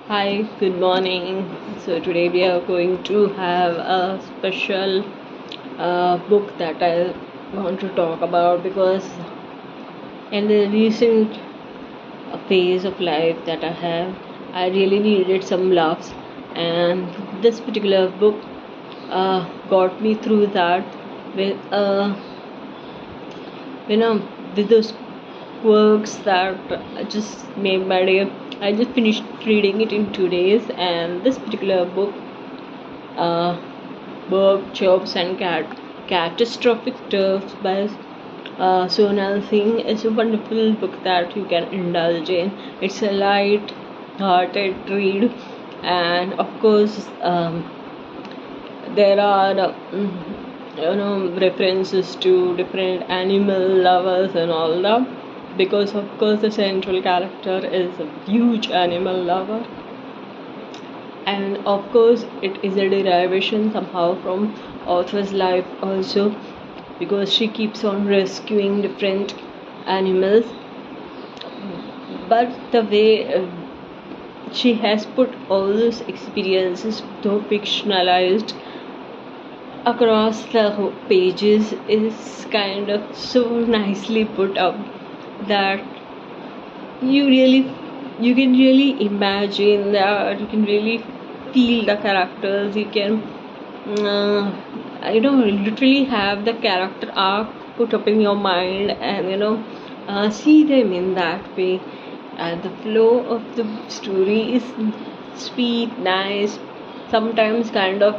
Hi, good morning. So today we are going to have a special book that I want to talk about because in the recent phase of life that I have, I really needed some laughs, and this particular book got me through that with you know with those quirks that just made my day. I just finished reading it in 2 days, and this particular book, uh, Chirps and Cat-astrophic Turfs by Sonal Singh is a wonderful book that you can indulge in. It's a light-hearted read, and of course, there are references to different animal lovers and all that, because of course the central character is a huge animal lover, and of course it is a derivation somehow from author's life also, because she keeps on rescuing different animals, but the way she has put all those experiences though fictionalized across the pages is kind of so nicely put up that you can really imagine that, you can really feel the characters, you can literally have the character arc put up in your mind, and see them in that way. And the flow of the story is sweet, nice, sometimes kind of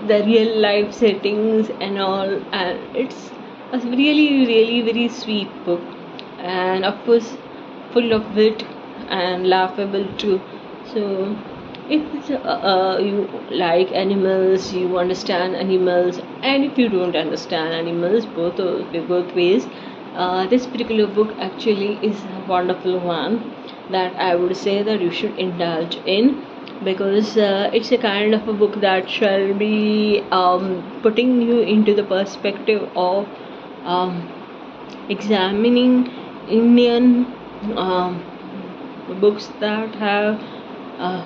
the real life settings and all, and it's a really very sweet book, and of course full of wit and laughable too. So if you like animals, you understand animals, and if you don't understand animals, both ways, this particular book actually is a wonderful one that I would say that you should indulge in, because it's a kind of a book that shall be putting you into the perspective of examining Indian um, books that have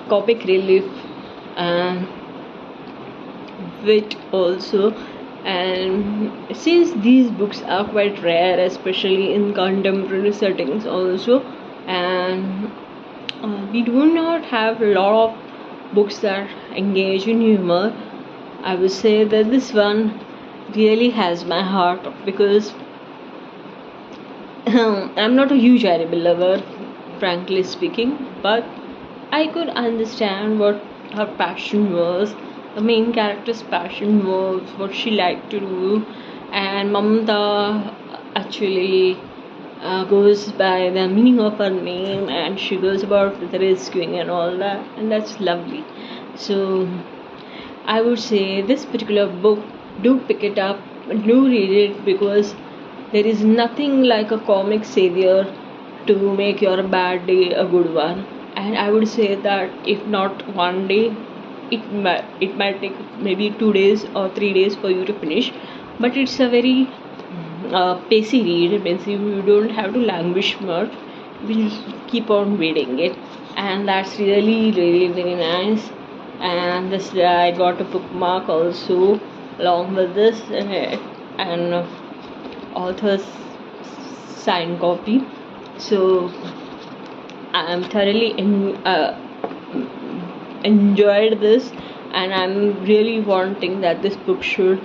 comic relief and wit also. And since these books are quite rare, especially in contemporary settings also, and we do not have a lot of books that engage in humor, I would say that this one really has my heart, because I'm not a huge animal lover, frankly speaking, but I could understand what her passion was, the main character's passion was, what she liked to do, and Mamta actually goes by the meaning of her name, and she goes about the rescuing and all that, and that's lovely. So I would say this particular book, do pick it up, do read it, because there is nothing like a comic savior to make your bad day a good one. And I would say that if not one day, it might take maybe 2 days or 3 days for you to finish, but it's a very pacey read. It means you don't have to languish much, you just keep on reading it, and that's really very nice. And this I got a bookmark also along with this, and author's signed copy. So I am thoroughly enjoyed this, and I'm really wanting that this book should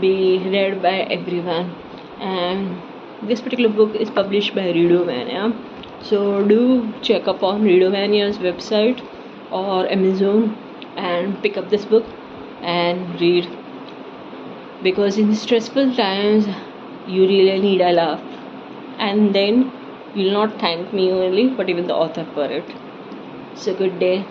be read by everyone. And this particular book is published by Readomania, so do check up on Readomania's website or Amazon and pick up this book and read, because in stressful times you really need a laugh, and then you'll not thank me only but even the author for it. So good day.